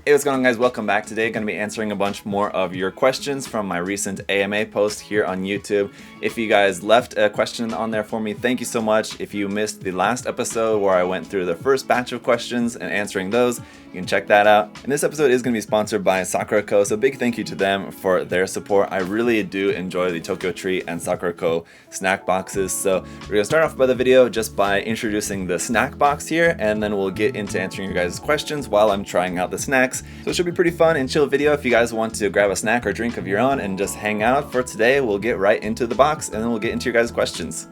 Hey, what's going on, guys? Welcome back. Today going to be answering a bunch more of your questions from my recent AMA post here on YouTube. If you guys left a question on there for me, thank you so much. If you missed the last episode where I went through the first batch of questions and answering those, you can check that out. And this episode is going to be sponsored by Sakuraco, so big thank you to them for their support. I really do enjoy the Tokyo Treat and Sakuraco snack boxes. So we're going to start off by the video just by introducing the snack box here, and then we'll get into answering your guys' questions while I'm trying out the snacks. So it should be pretty fun and chill video. If you guys want to grab a snack or drink of your own and just hang out for today, we'll get right into the box and then we'll get into your guys' questions.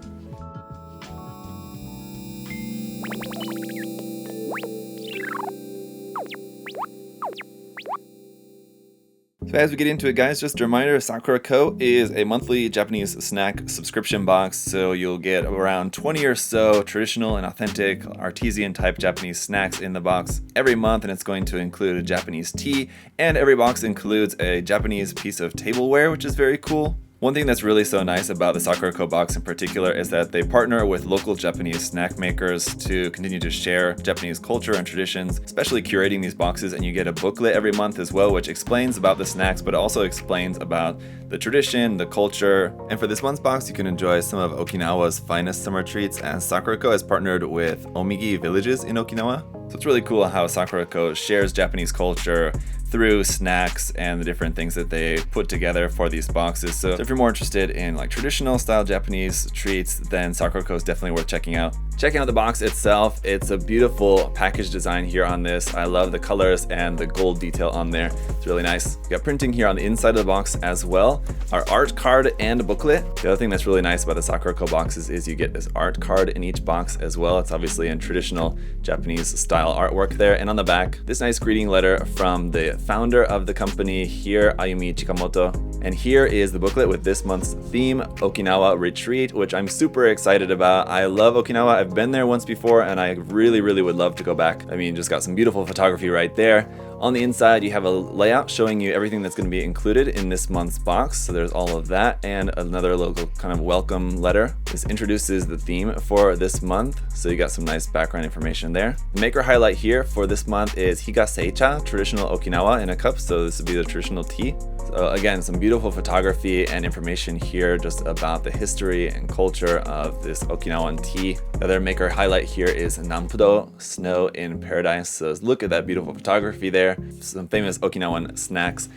So as we get into it, guys, just a reminder, Sakuraco is a monthly Japanese snack subscription box, so you'll get around 20 or so traditional and authentic artisan type Japanese snacks in the box every month, and it's going to include a Japanese tea, and every box includes a Japanese piece of tableware, which is very cool. One thing that's really so nice about the Sakuraco box in particular is that they partner with local Japanese snack makers to continue to share Japanese culture and traditions, especially curating these boxes, and you get a booklet every month as well, which explains about the snacks, but also explains about the tradition, the culture. And for this month's box, you can enjoy some of Okinawa's finest summer treats, as Sakuraco has partnered with Omigi villages in Okinawa. So it's really cool how Sakuraco shares Japanese culture through snacks and the different things that they put together for these boxes. So if you're more interested in like traditional style Japanese treats, then Sakuraco is definitely worth checking out. Checking out the box itself, it's a beautiful package design here on this. I love the colors and the gold detail on there. It's really nice. We got printing here on the inside of the box as well. Our art card and booklet. The other thing that's really nice about the Sakuraco boxes is you get this art card in each box as well. It's obviously in traditional Japanese style artwork there. And on the back, this nice greeting letter from the founder of the company here, Ayumi Chikamoto. And here is the booklet with this month's theme, Okinawa Retreat, which I'm super excited about. I love Okinawa. I've been there once before and I really would love to go back. I mean, just got some beautiful photography right there. On the inside, you have a layout showing you everything that's going to be included in this month's box. So there's all of that, and another local kind of welcome letter. This introduces the theme for this month. So you got some nice background information there. The maker highlight here for this month is Higaseicha, traditional Okinawa in a cup. So this would be the traditional tea. So again, some beautiful photography and information here just about the history and culture of this Okinawan tea. The other maker highlight here is Nampudo, snow in paradise. So look at that beautiful photography there. Some famous Okinawan snacks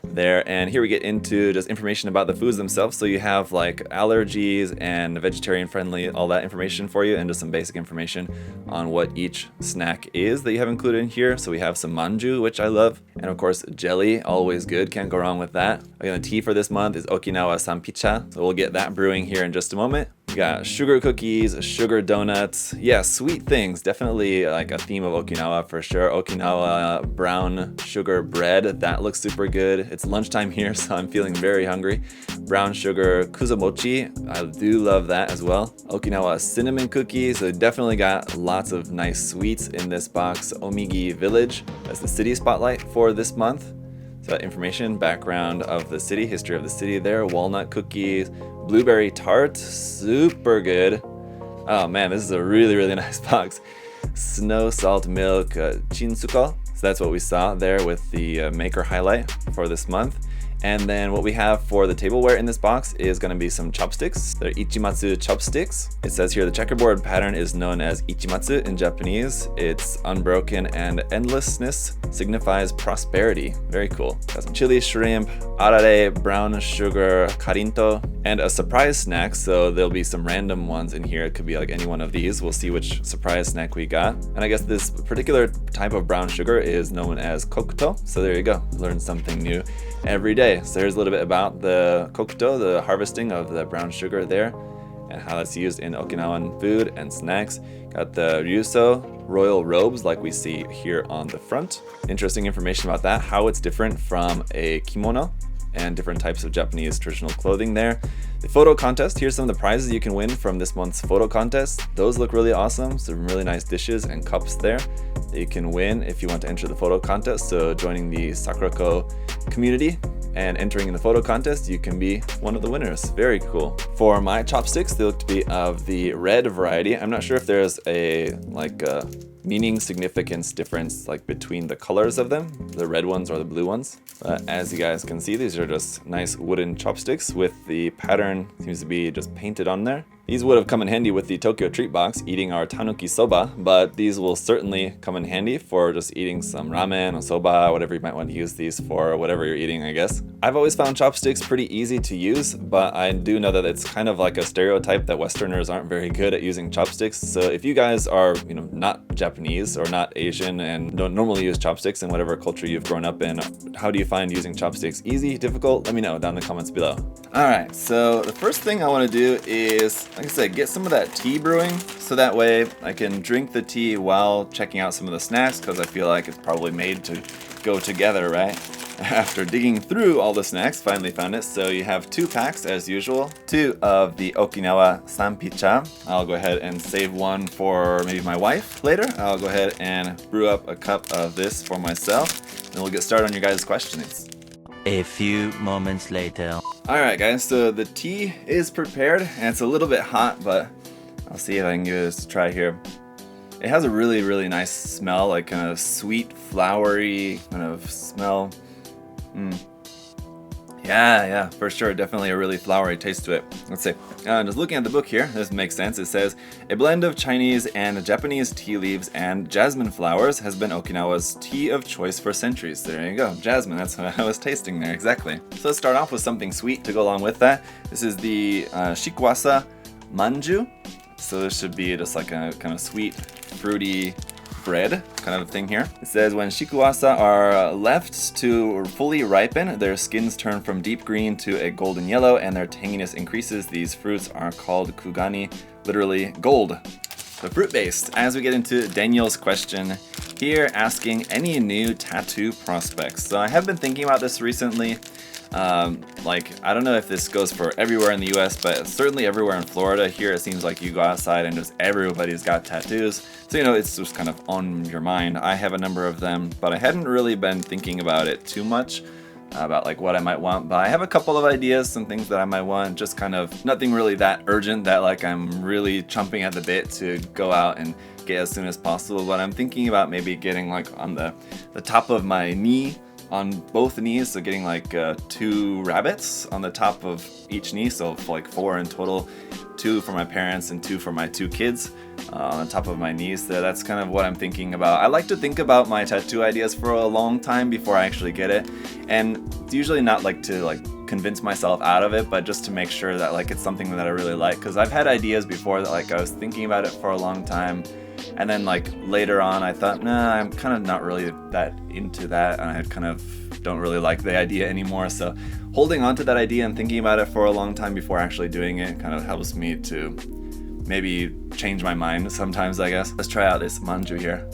there. And here we get into just information about the foods themselves. So you have like allergies and vegetarian friendly, all that information for you, and just some basic information on what each snack is that you have included in here. So we have some manju, which I love, and of course jelly, always good, can't go wrong with that. Again, the tea for this month is Okinawa Sanpicha, so we'll get that brewing here in just a moment. We got sugar cookies, sugar donuts, yeah, sweet things. Definitely like a theme of Okinawa for sure. Okinawa brown sugar bread, that looks super good. It's lunchtime here, so I'm feeling very hungry. Brown sugar kuzamochi, I do love that as well. Okinawa cinnamon cookies, so definitely got lots of nice sweets in this box. Omigi Village, that's the city spotlight for this month. So information, background of the city, history of the city there, walnut cookies, blueberry tart, super good. Oh man, this is a really nice box. Snow salt milk chinsuko. So that's what we saw there with the maker highlight for this month. And then what we have for the tableware in this box is going to be some chopsticks. They're Ichimatsu chopsticks. It says here the checkerboard pattern is known as Ichimatsu in Japanese. It's unbroken, and endlessness signifies prosperity. Very cool. Got some chili shrimp, arare, brown sugar, karinto, and a surprise snack. So there'll be some random ones in here. It could be like any one of these. We'll see which surprise snack we got. And I guess this particular type of brown sugar is known as kokuto. So there you go. Learn something new every day. So there's a little bit about the kokuto, the harvesting of the brown sugar there, and how that's used in Okinawan food and snacks. Got the ryuso, royal robes like we see here on the front. Interesting information about that, how it's different from a kimono, and different types of Japanese traditional clothing there. The photo contest, here's some of the prizes you can win from this month's photo contest. Those look really awesome. Some really nice dishes and cups there that you can win if you want to enter the photo contest. So joining the Sakuraco community and entering in the photo contest, you can be one of the winners. Very cool. For my chopsticks, they look to be of the red variety. I'm not sure if there's a meaning significance difference like between the colors of them, the red ones or the blue ones. But as you guys can see, these are just nice wooden chopsticks with the pattern seems to be just painted on there. These would have come in handy with the Tokyo treat box eating our tanuki soba, but these will certainly come in handy for just eating some ramen or soba, whatever you might want to use these for, whatever you're eating, I guess. I've always found chopsticks pretty easy to use, but I do know that it's kind of like a stereotype that Westerners aren't very good at using chopsticks. So if you guys are, not Japanese or not Asian and don't normally use chopsticks in whatever culture you've grown up in, how do you find using chopsticks? Easy, difficult? Let me know down in the comments below. Alright, so the first thing I want to do is, like I said, get some of that tea brewing so that way I can drink the tea while checking out some of the snacks, because I feel like it's probably made to go together, right? After digging through all the snacks, finally found it. So you have 2 packs as usual, 2 of the Okinawa Sanpicha. I'll go ahead and save one for maybe my wife later. I'll go ahead and brew up a cup of this for myself, and we'll get started on your guys' questionings. A few moments later. Alright guys, so the tea is prepared and it's a little bit hot, but I'll see if I can give this a try here. It has a really, really nice smell, like kind of sweet, flowery kind of smell. Yeah, for sure. Definitely a really flowery taste to it. Let's see. Just looking at the book here, this makes sense. It says, a blend of Chinese and Japanese tea leaves and jasmine flowers has been Okinawa's tea of choice for centuries. There you go. Jasmine, that's what I was tasting there, exactly. So let's start off with something sweet to go along with that. This is the Shikuasa Manju. So this should be just like a kind of sweet, fruity bread kind of thing here. It says when shikuasa are left to fully ripen, their skins turn from deep green to a golden yellow and their tanginess increases. These fruits are called kugani, literally gold. So fruit-based. As we get into Daniel's question here, asking any new tattoo prospects. So I have been thinking about this recently. I don't know if this goes for everywhere in the US, but certainly everywhere in Florida. Here it seems like you go outside and just everybody's got tattoos. So, it's just kind of on your mind. I have a number of them, but I hadn't really been thinking about it too much, about like what I might want. But I have a couple of ideas, some things that I might want, just kind of nothing really that urgent that like I'm really chomping at the bit to go out and get as soon as possible. But I'm thinking about maybe getting like on the top of my knee, on both knees, so getting like 2 rabbits on the top of each knee, so like 4 in total, 2 for my parents and 2 for my 2 kids on the top of my knees. So that's kind of what I'm thinking about. I like to think about my tattoo ideas for a long time before I actually get it, and it's usually not like to like convince myself out of it, but just to make sure that like it's something that I really like, because I've had ideas before that like I was thinking about it for a long time, and then like later on I thought, nah, I'm kind of not really that into that, and I kind of don't really like the idea anymore. So holding on to that idea and thinking about it for a long time before actually doing it kind of helps me to maybe change my mind sometimes, I guess. Let's try out this manju here.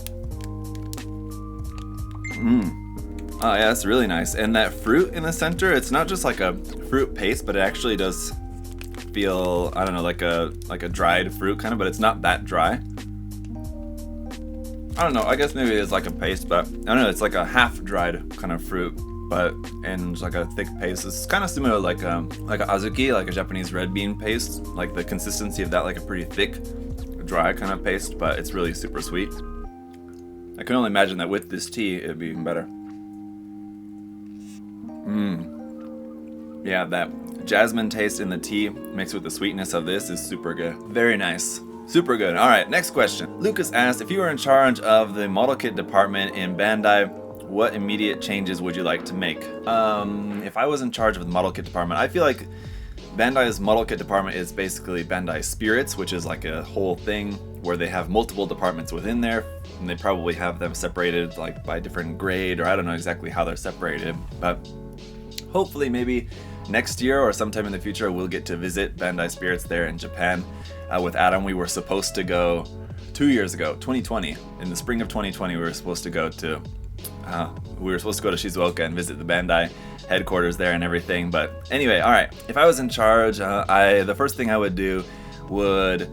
Oh yeah, it's really nice. And that fruit in the center, it's not just like a fruit paste, but it actually does feel, I don't know, like a dried fruit kind of, but it's not that dry. I don't know, I guess maybe it's like a paste, but I don't know, it's like a half-dried kind of fruit, but in just like a thick paste. It's kind of similar to like a azuki, like a Japanese red bean paste, like the consistency of that, like a pretty thick, dry kind of paste, but it's really super sweet. I can only imagine that with this tea, it'd be even better. Yeah, that jasmine taste in the tea mixed with the sweetness of this is super good. Very nice. Super good. All right, next question. Lucas asked, if you were in charge of the model kit department in Bandai, what immediate changes would you like to make? If I was in charge of the model kit department, I feel like Bandai's model kit department is basically Bandai Spirits, which is like a whole thing where they have multiple departments within there, and they probably have them separated like by different grade, or I don't know exactly how they're separated, but hopefully maybe next year or sometime in the future we'll get to visit Bandai Spirits there in Japan. With Adam, we were supposed to go 2 years ago, 2020. In the spring of 2020, we were supposed to go to Shizuoka and visit the Bandai headquarters there and everything. But anyway, all right. If I was in charge, the first thing I would do would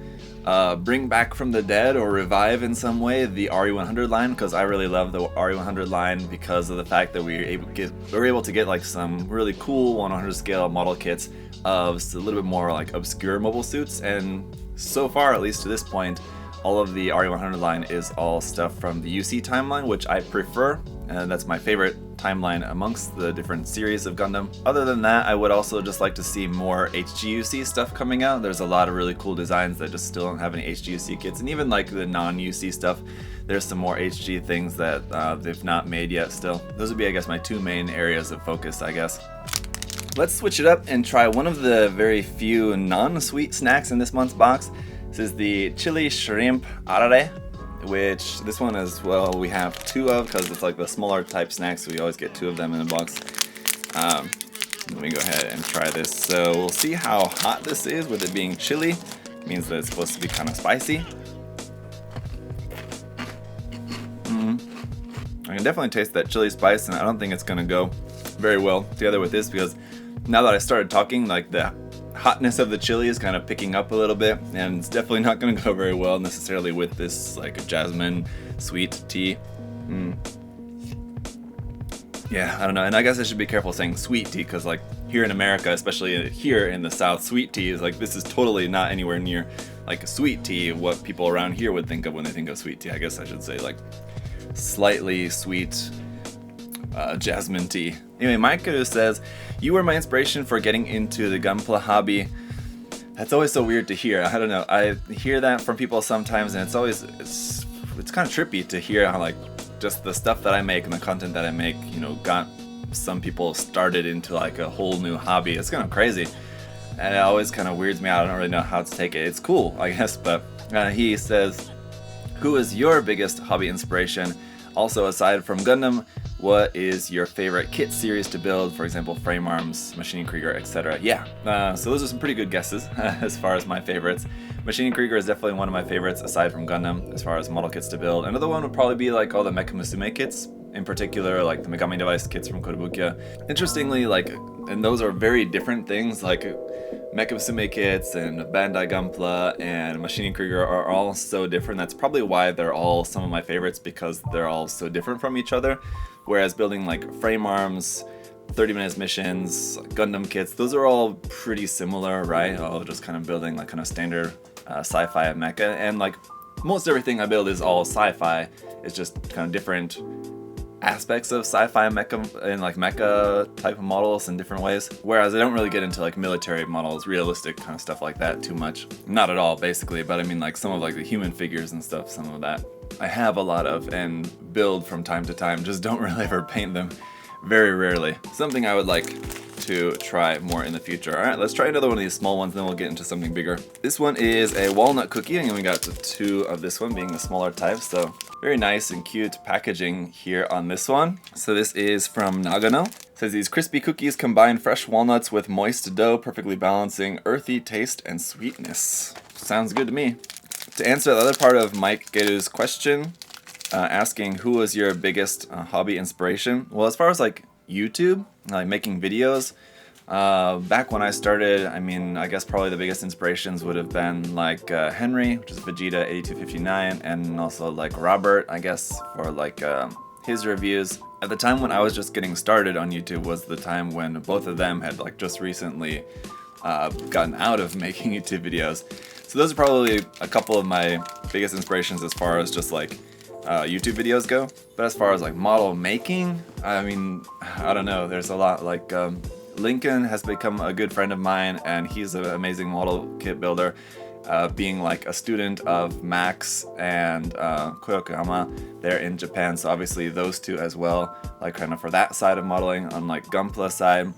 bring back from the dead or revive in some way the RE100 line, because I really love the RE100 line because of the fact that we were able to get like some really cool 100 scale model kits of a little bit more like obscure mobile suits, and so far, at least to this point, all of the RE100 line is all stuff from the UC timeline, which I prefer, and that's my favorite timeline amongst the different series of Gundam. Other than that, I would also just like to see more HGUC stuff coming out. There's a lot of really cool designs that just still don't have any HGUC kits, and even like the non-UC stuff, there's some more HG things that they've not made yet still. Those would be, I guess, my two main areas of focus, I guess. Let's switch it up and try one of the very few non-sweet snacks in this month's box. This is the chili shrimp arare, which this one as well we have two of because it's like the smaller type snacks, so we always get two of them in the box. Let me go ahead and try this. So we'll see how hot this is with it being chili. It means that it's supposed to be kind of spicy. I can definitely taste that chili spice, and I don't think it's going to go very well together with this because now that I started talking, like the hotness of the chili is kind of picking up a little bit, and it's definitely not going to go very well necessarily with this like jasmine sweet tea. Yeah, I don't know, and I guess I should be careful saying sweet tea because like here in America, especially here in the South, sweet tea is like, this is totally not anywhere near like a sweet tea, what people around here would think of when they think of sweet tea. I guess I should say like slightly sweet jasmine tea. Anyway, Mike says, "You were my inspiration for getting into the Gunpla hobby." That's always so weird to hear. I don't know. I hear that from people sometimes, and it's kind of trippy to hear how like just the stuff that I make and the content that I make, you know, got some people started into like a whole new hobby. It's kind of crazy, and it always kind of weirds me out. I don't really know how to take it. It's cool, I guess, but he says, "Who is your biggest hobby inspiration? Also, aside from Gundam, what is your favorite kit series to build? For example, frame arms, Machining Krieger, etc." Yeah, so those are some pretty good guesses as far as my favorites. Machining Krieger is definitely one of my favorites aside from Gundam as far as model kits to build. Another one would probably be like all the Mecha Musume kits, in particular like the Megami Device kits from Kotobukiya. Interestingly, like, and those are very different things, like Mecha Musume kits and Bandai Gunpla and Machining Krieger are all so different. That's probably why they're all some of my favorites, because they're all so different from each other. Whereas building like frame arms, 30-minute missions, Gundam kits, those are all pretty similar, right? All just kind of building like kind of standard sci-fi mecha, and like most everything I build is all sci-fi. It's just kind of different aspects of sci-fi mecha and like mecha type of models in different ways. Whereas I don't really get into like military models, realistic kind of stuff like that too much. Not at all, basically, but I mean like some of like the human figures and stuff, some of that I have a lot of and build from time to time, just don't really ever paint them, very rarely. Something I would like to try more in the future. Alright, let's try another one of these small ones, then we'll get into something bigger. This one is a walnut cookie, and we got two of this one being the smaller type, so very nice and cute packaging here on this one. So this is from Nagano. It says, "These crispy cookies combine fresh walnuts with moist dough, perfectly balancing earthy taste and sweetness." Sounds good to me. To answer the other part of Mike Geru's question, asking who was your biggest hobby inspiration? Well, as far as like YouTube, like making videos, back when I started, I mean, I guess probably the biggest inspirations would have been like Henry, which is Vegeta 8259, and also like Robert, I guess, for like his reviews. At the time when I was just getting started on YouTube was the time when both of them had like just recently gotten out of making YouTube videos. So those are probably a couple of my biggest inspirations as far as just like YouTube videos go. But as far as like model making, I mean, I don't know, there's a lot. Like Lincoln has become a good friend of mine, and he's an amazing model kit builder, being like a student of Max and Koyokohama there in Japan. So obviously those two as well, like kind of for that side of modeling. On like Gunpla side,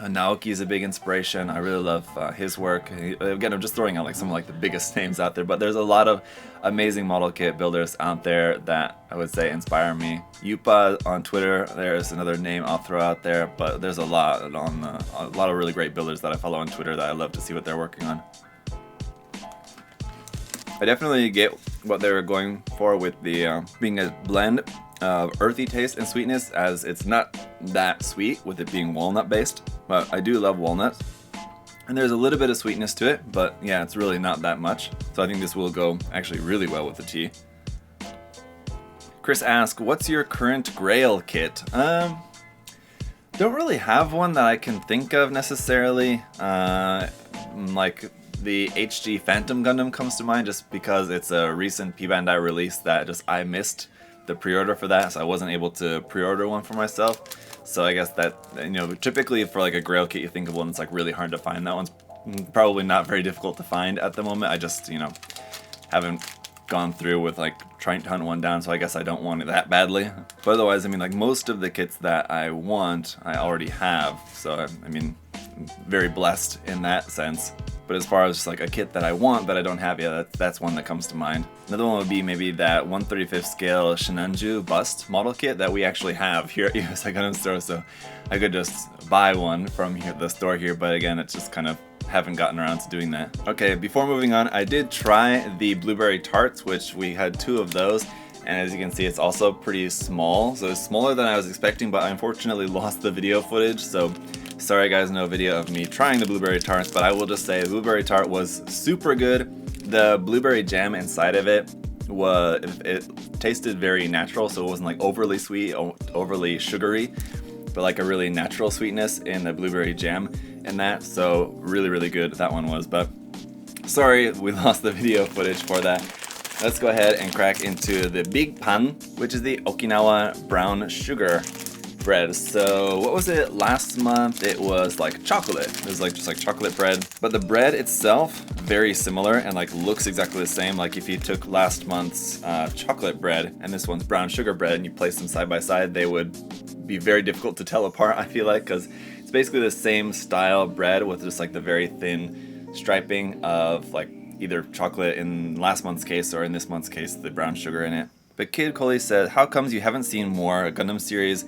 Naoki's a big inspiration. I really love his work. Again, I'm just throwing out like some of like the biggest names out there, but there's a lot of amazing model kit builders out there that I would say inspire me. Yupa on Twitter, there's another name I'll throw out there, but there's a lot of really great builders that I follow on Twitter that I love to see what they're working on. I definitely get what they were going for with the being a blend of earthy taste and sweetness, as it's not that sweet with it being walnut based, but I do love walnuts. And there's a little bit of sweetness to it, but yeah, it's really not that much. So I think this will go actually really well with the tea. Chris asks, what's your current Grail kit? Don't really have one that I can think of necessarily. Like the HG Phantom Gundam comes to mind just because it's a recent P-Bandai release that I missed the pre-order for that, so I wasn't able to pre-order one for myself. So I guess that, typically for like a Grail kit you think of one that's like really hard to find. That one's probably not very difficult to find at the moment. I just, haven't gone through with like trying to hunt one down, so I guess I don't want it that badly. But otherwise, like most of the kits that I want, I already have. So I'm very blessed in that sense. But as far as just like a kit that I want that I don't have yet, that's one that comes to mind. Another one would be maybe that 1/35 scale Shinanju bust model kit that we actually have here at USA Gundam Store. So I could just buy one from here, the store here, but again, it's just kind of haven't gotten around to doing that. Okay, before moving on, I did try the blueberry tarts, which we had 2 of those. And as you can see, it's also pretty small. So it's smaller than I was expecting, but I unfortunately lost the video footage. So sorry guys, no video of me trying the blueberry tarts, but I will just say the blueberry tart was super good. The blueberry jam inside of it tasted very natural, so it wasn't like overly sweet or overly sugary, but like a really natural sweetness in the blueberry jam in that. So really, really good that one was, but sorry we lost the video footage for that. Let's go ahead and crack into the big pan, which is the Okinawa brown sugar bread. So what was it last month? It was like chocolate. It was like just like chocolate bread, but the bread itself very similar and like looks exactly the same. Like if you took last month's chocolate bread and this one's brown sugar bread and you place them side by side, they would be very difficult to tell apart, I feel like, because it's basically the same style bread with just like the very thin striping of like either chocolate in last month's case or in this month's case the brown sugar in it. But Kid Coley said, how comes you haven't seen more Gundam series?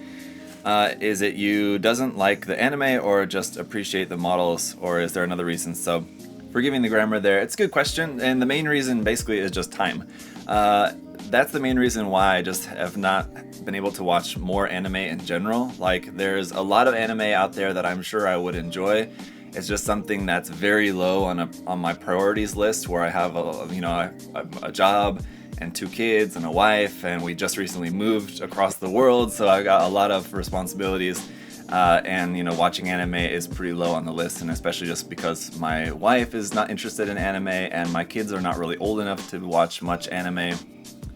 Is it you doesn't like the anime or just appreciate the models, or is there another reason? So forgiving the grammar there, it's a good question, and the main reason basically is just time. That's the main reason why I just have not been able to watch more anime in general. Like there's a lot of anime out there that I'm sure I would enjoy. It's just something that's very low on my priorities list, where I have a job and 2 kids and a wife, and we just recently moved across the world, so I got a lot of responsibilities, and watching anime is pretty low on the list, and especially just because my wife is not interested in anime and my kids are not really old enough to watch much anime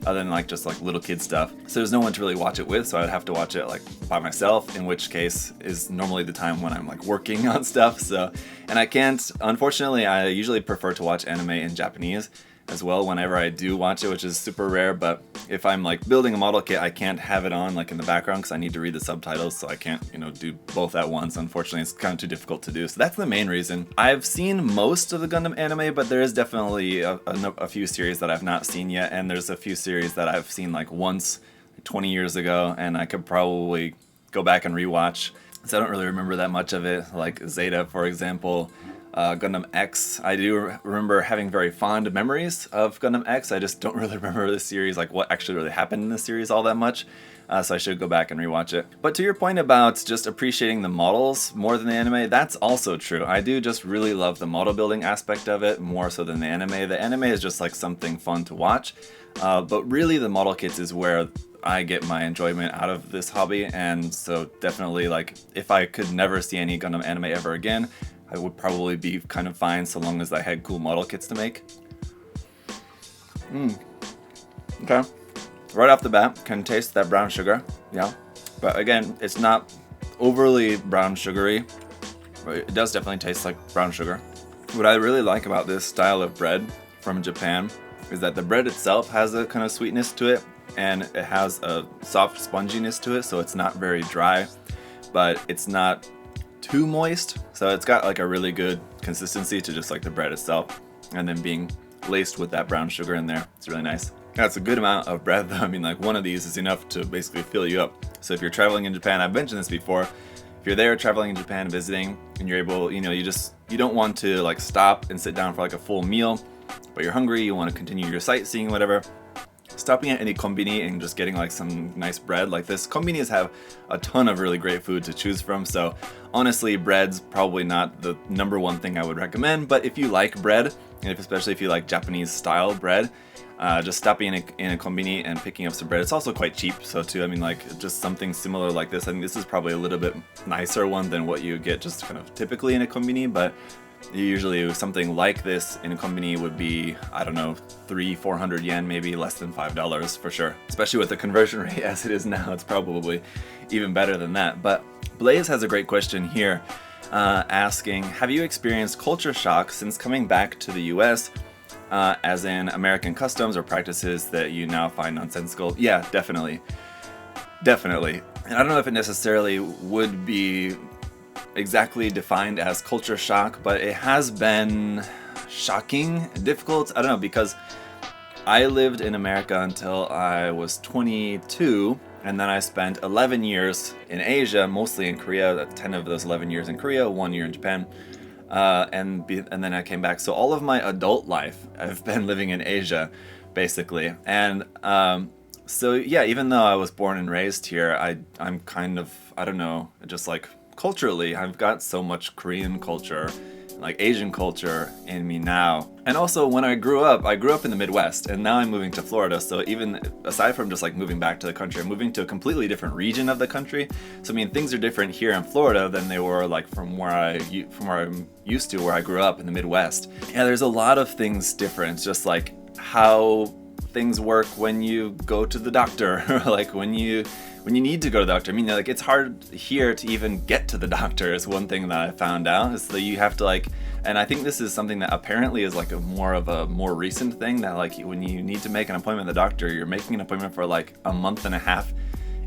other than just little kid stuff. So there's no one to really watch it with, so I'd have to watch it by myself, in which case is normally the time when I'm working on stuff. So, and I can't, unfortunately, I usually prefer to watch anime in Japanese as well whenever I do watch it, which is super rare. But if I'm building a model kit, I can't have it on in the background because I need to read the subtitles, so I can't do both at once. Unfortunately, it's kind of too difficult to do. So that's the main reason. I've seen most of the Gundam anime, but there is definitely a few series that I've not seen yet, and there's a few series that I've seen once 20 years ago, and I could probably go back and rewatch. So I don't really remember that much of it, like Zeta, for example. Gundam X, I do remember having very fond memories of Gundam X. I just don't really remember the series, what actually really happened in the series all that much. So I should go back and rewatch it. But to your point about just appreciating the models more than the anime, that's also true. I do just really love the model building aspect of it more so than the anime. The anime is just something fun to watch. But really the model kits is where I get my enjoyment out of this hobby. And so definitely if I could never see any Gundam anime ever again, I would probably be kind of fine so long as I had cool model kits to make. Okay. Right off the bat, can taste that brown sugar, yeah. But again, it's not overly brown sugary, but it does definitely taste like brown sugar. What I really like about this style of bread from Japan is that the bread itself has a kind of sweetness to it, and it has a soft sponginess to it, so it's not very dry, but it's not too moist, so it's got a really good consistency to just the bread itself, and then being laced with that brown sugar in there, it's really nice. That's a good amount of bread though. I mean, one of these is enough to basically fill you up. So if you're traveling in Japan, I've mentioned this before, if you're there traveling in Japan visiting and you're able, you don't want to stop and sit down for a full meal, but you're hungry, you want to continue your sightseeing, whatever, stopping at any konbini and just getting some nice bread like this. Konbinis have a ton of really great food to choose from, so honestly, bread's probably not the number one thing I would recommend, but if you like bread, and especially if you like Japanese style bread, just stopping in a konbini and picking up some bread. It's also quite cheap, so too, I mean, just something similar like this. I think this is probably a little bit nicer one than what you get just kind of typically in a konbini, but Usually something like this in a company would be, I don't know, 300-400 yen, maybe less than $5 for sure. Especially with the conversion rate as it is now, it's probably even better than that. But Blaze has a great question here, asking, have you experienced culture shock since coming back to the US, as in American customs or practices that you now find nonsensical? Yeah, definitely. Definitely. And I don't know if it necessarily would be exactly defined as culture shock, but it has been shocking, difficult. I don't know, because I lived in America until I was 22, and then I spent 11 years in Asia, mostly in Korea. That's 10 of those 11 years in Korea, 1 year in Japan, and then I came back. So all of my adult life, I've been living in Asia, basically. And so yeah, even though I was born and raised here, I'm kind of, I don't know, just like culturally, I've got so much Korean culture, like Asian culture in me now. And also when I grew up in the Midwest, and now I'm moving to Florida. So even aside from just like moving back to the country, I'm moving to a completely different region of the country. So I mean, things are different here in Florida than they were like from where I'm used to, where I grew up in the Midwest. Yeah, there's a lot of things different, just like how things work when you go to the doctor, or like when you need to go to the doctor. I mean, like, it's hard here to even get to the doctor is one thing that I found out, is that you have to like, and I think this is something that apparently is like a more recent thing, that like when you need to make an appointment with the doctor, you're making an appointment for like a month and a half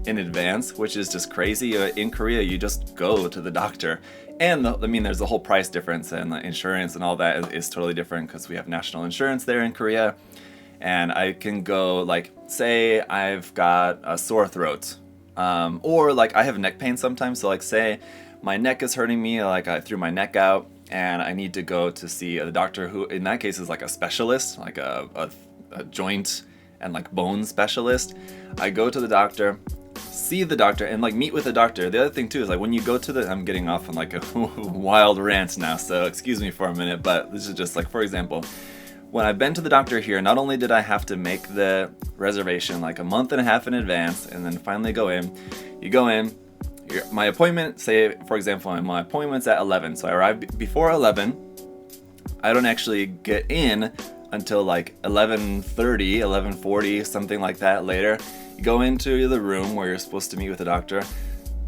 in advance, which is just crazy. In Korea, you just go to the doctor. And I mean, there's a whole price difference, and the insurance and all that is totally different because we have national insurance there in Korea. And I can go, like, say I've got a sore throat, or like I have neck pain sometimes. So like, say my neck is hurting me, like I threw my neck out and I need to go to see the doctor, who in that case is like a specialist, like a joint and like bone specialist. I go to the doctor, see the doctor, and like meet with the doctor. The other thing too is like when you go to I'm getting off on like a wild rant now, so excuse me for a minute, but this is just like, for example, when I've been to the doctor here, not only did I have to make the reservation like a month and a half in advance and then finally go in, you go in, my appointment, say for example, my appointment's at 11, so I arrive before 11, I don't actually get in until like 11:30, 11:40, something like that later. You go into the room where you're supposed to meet with the doctor,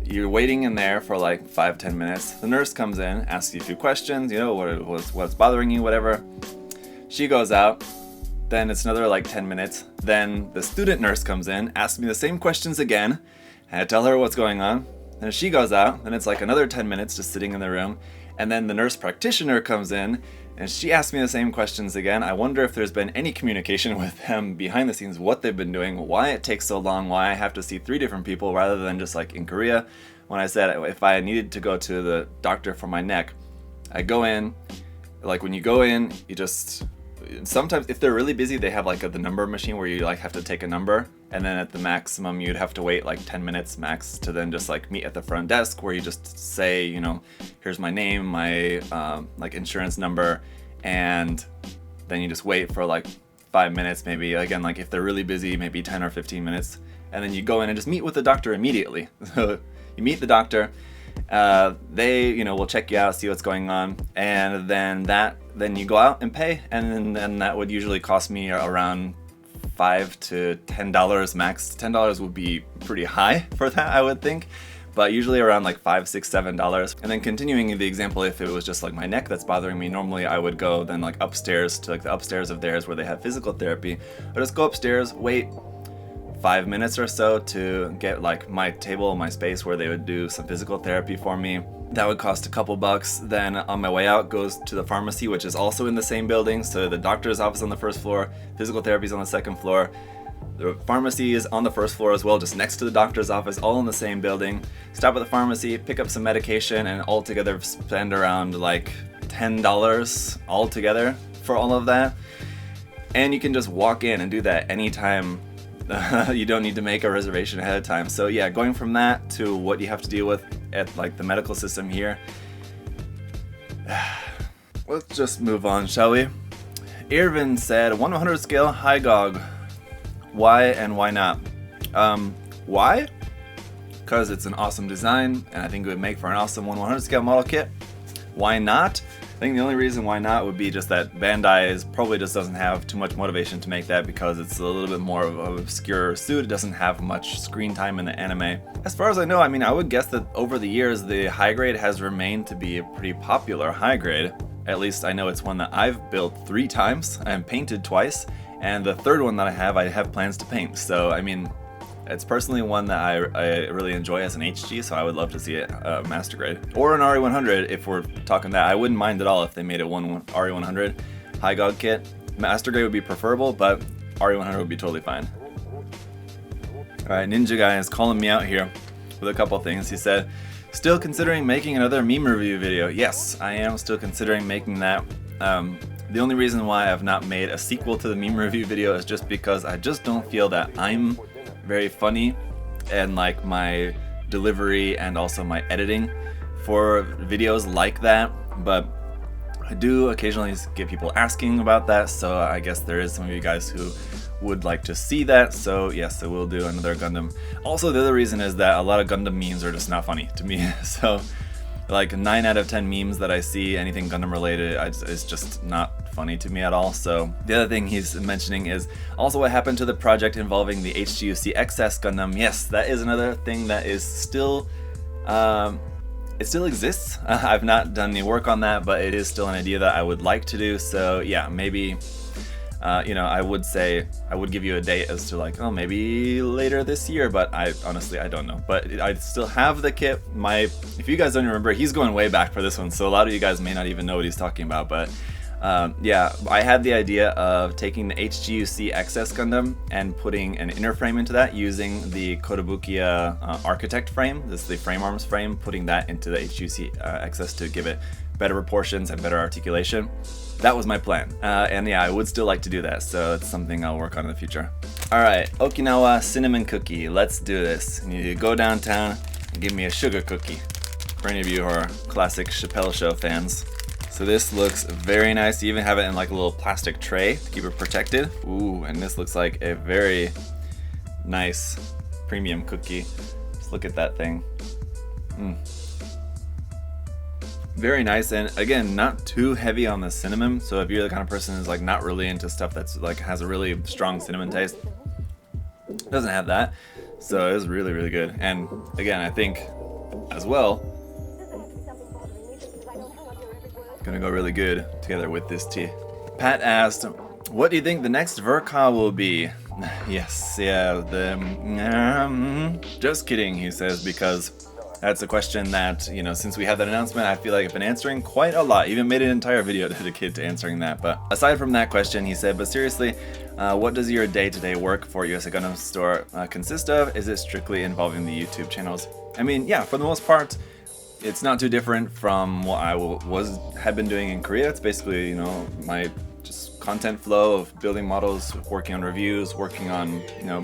you're waiting in there for like 5-10 minutes, the nurse comes in, asks you a few questions, you know, what's bothering you, whatever. She goes out, then it's another like 10 minutes, then the student nurse comes in, asks me the same questions again, and I tell her what's going on, then she goes out, then it's like another 10 minutes just sitting in the room, and then the nurse practitioner comes in, and she asks me the same questions again. I wonder if there's been any communication with them behind the scenes, what they've been doing, why it takes so long, why I have to see 3 different people rather than just like in Korea, when I said if I needed to go to the doctor for my neck, I go in, like when you go in, you just... Sometimes if they're really busy, they have like the number machine where you like have to take a number, and then at the maximum you'd have to wait like 10 minutes max to then just like meet at the front desk, where you just say, you know, here's my name, my like insurance number, and then you just wait for like 5 minutes, maybe, again, like if they're really busy, maybe 10 or 15 minutes, and then you go in and just meet with the doctor immediately. So you meet the doctor, they, you know, will check you out, see what's going on, and then you go out and pay, and then that would usually cost me around $5 to $10 max. $10 would be pretty high for that, I would think, but usually around like $5, $6, $7. And then continuing the example, if it was just like my neck that's bothering me, normally I would go then like upstairs to like the upstairs of theirs where they have physical therapy. I just go upstairs, wait 5 minutes or so to get like my table, my space where they would do some physical therapy for me. That would cost a couple bucks. Then on my way out, goes to the pharmacy, which is also in the same building. So the doctor's office on the first floor, physical therapy is on the second floor. The pharmacy is on the first floor as well, just next to the doctor's office, all in the same building. Stop at the pharmacy, pick up some medication, and altogether spend around like $10 altogether for all of that. And you can just walk in and do that anytime. You don't need to make a reservation ahead of time. So yeah, going from that to what you have to deal with at like the medical system here. Let's just move on, shall we? Irvin said, 1 to 100 scale high gog. Why and why not? Why? Because it's an awesome design, and I think it would make for an awesome 1 to 100 scale model kit. Why not? think the only reason why not would be just that Bandai probably just doesn't have too much motivation to make that because it's a little bit more of an obscure suit. It doesn't have much screen time in the anime. As far as I know, I mean, I would guess that over the years the high grade has remained to be a pretty popular high grade. At least I know it's one that I've built 3 times and painted twice, and the third one that I have plans to paint. So I mean, it's personally one that I really enjoy as an HG, so I would love to see it master grade. Or an RE100 if we're talking that. I wouldn't mind at all if they made it one RE100 high GOG kit. Master grade would be preferable, but RE100 would be totally fine. Alright, Ninja Guy is calling me out here with a couple things. He said, still considering making another meme review video. Yes, I am still considering making that. The only reason why I've not made a sequel to the meme review video is just because I just don't feel that I'm very funny, and like my delivery and also my editing for videos like that, but I do occasionally get people asking about that, so I guess there is some of you guys who would like to see that, so yes, I will do another Gundam. Also, the other reason is that a lot of Gundam memes are just not funny to me, so like 9 out of 10 memes that I see, anything Gundam related, it's just not funny to me at all. So the other thing he's mentioning is also what happened to the project involving the HGUC XS Gundam. Yes, that is another thing that is still, it still exists. I've not done any work on that, but it is still an idea that I would like to do. So yeah, maybe, you know, I would say, I would give you a date as to like, oh, maybe later this year, but I honestly, I don't know. But I still have the kit. If you guys don't remember, he's going way back for this one, so a lot of you guys may not even know what he's talking about, but yeah, I had the idea of taking the HGUC XS Gundam and putting an inner frame into that using the Kotobukiya Architect frame. This is the frame arms frame, putting that into the HGUC XS to give it better proportions and better articulation. That was my plan, and yeah, I would still like to do that, so it's something I'll work on in the future. Alright, Okinawa Cinnamon Cookie, let's do this. You need to go downtown and give me a sugar cookie, for any of you who are classic Chappelle Show fans. So this looks very nice. You even have it in like a little plastic tray to keep it protected. Ooh, and this looks like a very nice premium cookie. Just look at that thing. Very nice, and again, not too heavy on the cinnamon. So if you're the kind of person who's like not really into stuff that's like has a really strong cinnamon taste, it doesn't have that. So it was really, really good. And again, I think as well, gonna go really good together with this tea. Pat asked, what do you think the next Verka will be? Yes, yeah, just kidding, he says, because that's a question that, you know, since we had that announcement, I feel like I've been answering quite a lot. Even made an entire video dedicated to answering that. But aside from that question, he said, but seriously, what does your day-to-day work for USA Gundam Store consist of? Is it strictly involving the YouTube channels? I mean, yeah, for the most part, it's not too different from what I had been doing in Korea. It's basically, you know, my just content flow of building models, working on reviews, working on, you know,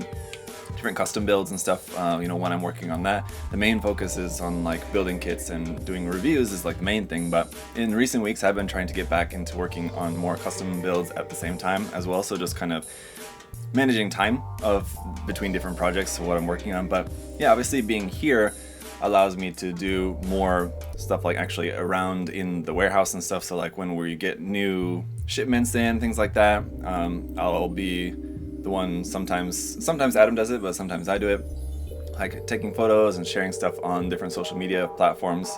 different custom builds and stuff, you know, when I'm working on that. The main focus is on like building kits, and doing reviews is like the main thing, but in recent weeks I've been trying to get back into working on more custom builds at the same time as well, so just kind of managing time between different projects of what I'm working on. But yeah, obviously being here allows me to do more stuff like actually around in the warehouse and stuff. So like when we get new shipments in, things like that, I'll be the one, sometimes Adam does it, but sometimes I do it, like taking photos and sharing stuff on different social media platforms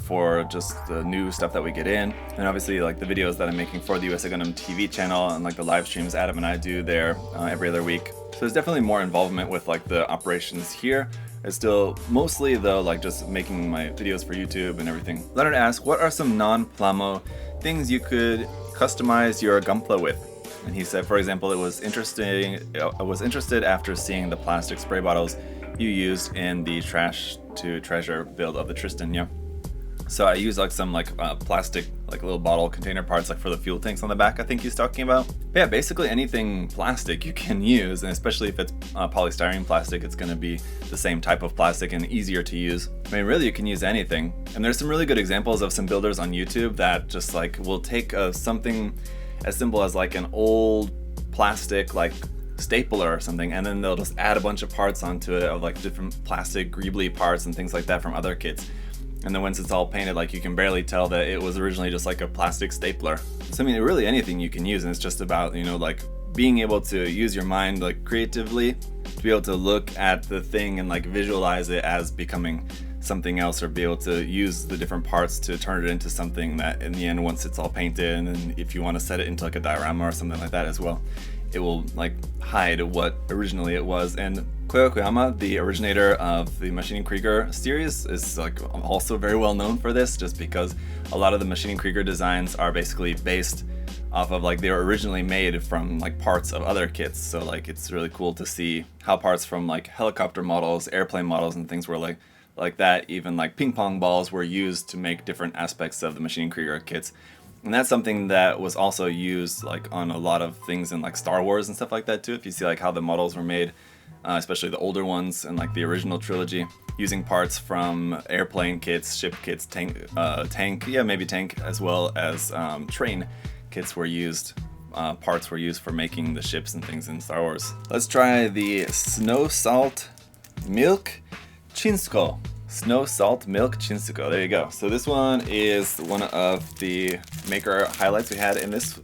for just the new stuff that we get in. And obviously like the videos that I'm making for the USA Gundam TV channel and like the live streams Adam and I do there every other week. So there's definitely more involvement with like the operations here. It's still mostly though like just making my videos for YouTube and everything. Leonard asked, what are some non-Plamo things you could customize your Gunpla with? And he said, for example, I was interested after seeing the plastic spray bottles you used in the Trash to Treasure build of the Tristan, yeah. So I use like some like plastic like little bottle container parts like for the fuel tanks on the back, I think he's talking about. But yeah, basically anything plastic you can use, and especially if it's polystyrene plastic, it's going to be the same type of plastic and easier to use. I mean, really you can use anything. And there's some really good examples of some builders on YouTube that just like will take something as simple as like an old plastic like stapler or something, and then they'll just add a bunch of parts onto it of like different plastic greebly parts and things like that from other kits. and then once it's all painted, like you can barely tell that it was originally just like a plastic stapler. So I mean, really anything you can use, and it's just about, you know, like being able to use your mind like creatively to be able to look at the thing and like visualize it as becoming something else, or be able to use the different parts to turn it into something that in the end, once it's all painted, and then if you want to set it into like a diorama or something like that as well, it will like hide what originally it was. And Koyama, the originator of the Maschinen Krieger series, is like also very well known for this, just because a lot of the Maschinen Krieger designs are basically based off of like they were originally made from like parts of other kits. So like it's really cool to see how parts from like helicopter models, airplane models, and things were like that. Even like ping pong balls were used to make different aspects of the Maschinen Krieger kits. And that's something that was also used like on a lot of things in like Star Wars and stuff like that too. If you see like how the models were made, especially the older ones and like the original trilogy, using parts from airplane kits, ship kits, tank, yeah, maybe tank, as well as train kits were used. Parts were used for making the ships and things in Star Wars. Let's try the Snow Salt Milk Chinsuko. Snow Salt Milk Chinsuko. There you go. So this one is one of the maker highlights we had in this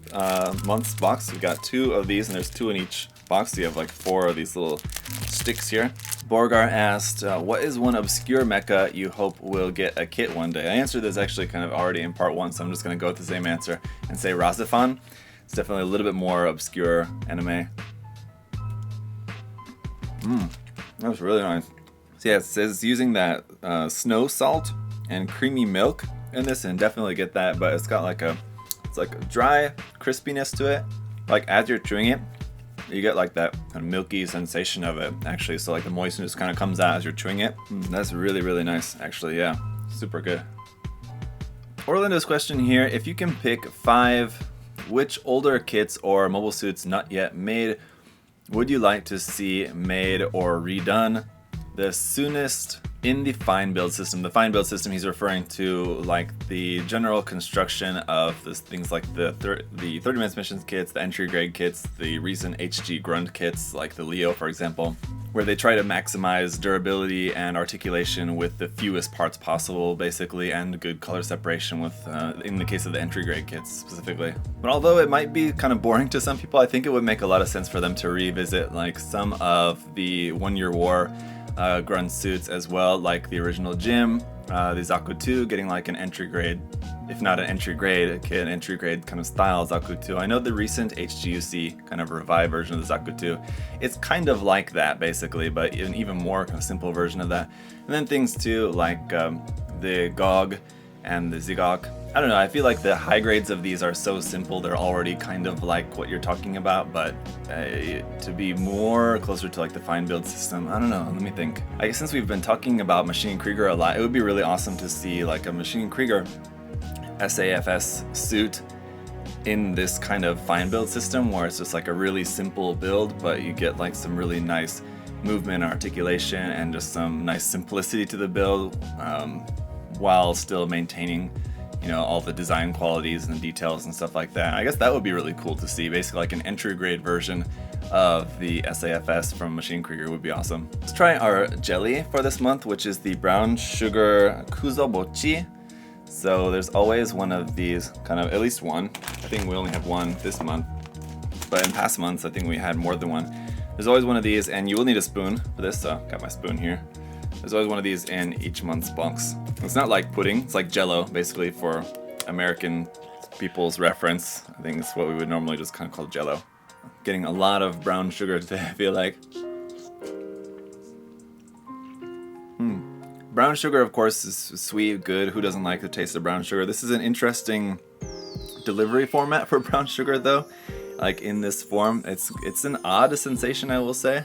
month's box. We got 2 of these, and there's 2 in each box. So you have like 4 of these little sticks here. Borgar asked, what is one obscure mecha you hope will get a kit one day? I answered this actually kind of already in part 1, so I'm just going to go with the same answer and say Razafan. It's definitely a little bit more obscure anime. That was really nice. So yeah, it says using that snow salt and creamy milk in this, and definitely get that, but it's got like it's like a dry crispiness to it. Like as you're chewing it, you get like that kind of milky sensation of it actually. So like the moistness kind of comes out as you're chewing it. That's really, really nice actually, yeah. Super good. Orlando's question here, if you can pick 5 which older kits or mobile suits not yet made would you like to see made or redone the soonest in the fine build system? The fine build system, he's referring to like the general construction of this, things like the 30-minute missions kits, the entry grade kits, the recent HG Grunt kits like the Leo, for example, where they try to maximize durability and articulation with the fewest parts possible, basically, and good color separation with, in the case of the entry grade kits specifically. But although it might be kind of boring to some people, I think it would make a lot of sense for them to revisit like some of the One-Year War grunt suits as well, like the original Gym, the ZakuAurelius getting like an entry grade, if not an entry grade, an entry grade kind of style ZakuAurelius. I know the recent HGUC kind of revived version of the ZakuAurelius, it's kind of like that basically, but an even more kind of simple version of that. And then things too like the GOG and the Zigok. I don't know, I feel like the high grades of these are so simple, they're already kind of like what you're talking about, but to be more closer to like the fine build system, I don't know, let me think. I guess since we've been talking about Maschinen Krieger a lot, it would be really awesome to see like a Maschinen Krieger SAFS suit in this kind of fine build system where it's just like a really simple build, but you get like some really nice movement, articulation, and just some nice simplicity to the build, while still maintaining, you know, all the design qualities and details and stuff like that. I guess that would be really cool to see, basically like an entry grade version of the SAFS from Maschinen Krieger would be awesome. Let's try our jelly for this month, which is the brown sugar kuzobochi. So there's always one of these, kind of, at least one. I think we only have one this month, but in past months I think we had more than one. There's always one of these, and you will need a spoon for this, so got my spoon here. There's always one of these in each month's box. It's not like pudding, it's like Jello, basically, for American people's reference. I think it's what we would normally just kind of call Jello. Getting a lot of brown sugar today, I feel like. Brown sugar, of course, is sweet, good. Who doesn't like the taste of brown sugar? This is an interesting delivery format for brown sugar, though. Like in this form, it's an odd sensation, I will say.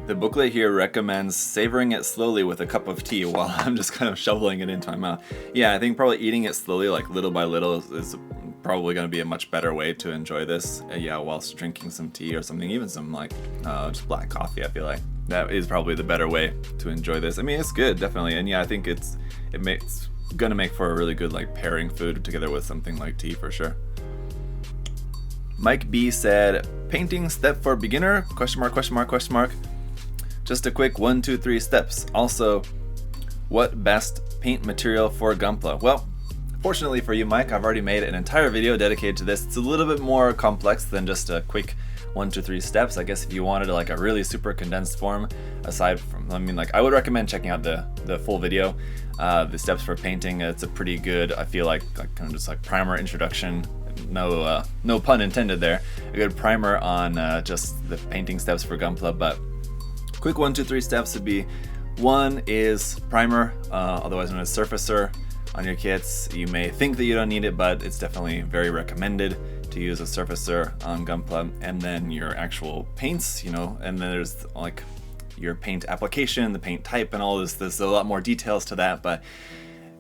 The booklet here recommends savoring it slowly with a cup of tea while I'm just kind of shoveling it into my mouth. Yeah, I think probably eating it slowly, like little by little, is probably going to be a much better way to enjoy this. Yeah, whilst drinking some tea or something, even some like just black coffee, I feel like. That is probably the better way to enjoy this. I mean, it's good, definitely. And yeah, I think it's gonna make for a really good like pairing food together with something like tea for sure. Mike B said, painting step for beginner? Question mark, question mark, question mark. Just a quick 1, 2, 3 steps. Also, What best paint material for Gunpla? Well, fortunately for you, Mike, I've already made an entire video dedicated to this. It's a little bit more complex than just a quick 1 to 3 steps. I guess if you wanted like a really super condensed form, aside from, I would recommend checking out the full video, the steps for painting. It's a pretty good, I feel like kind of just like primer introduction. No pun intended there. A good primer on just the painting steps for Gunpla. But quick 1, 2, 3 steps would be: one is primer, otherwise known as surfacer, on your kits. You may think that you don't need it, but it's definitely very recommended to use a surfacer on Gunpla. And then your actual paints, and then there's like your paint application, the paint type, and all this. There's a lot more details to that, but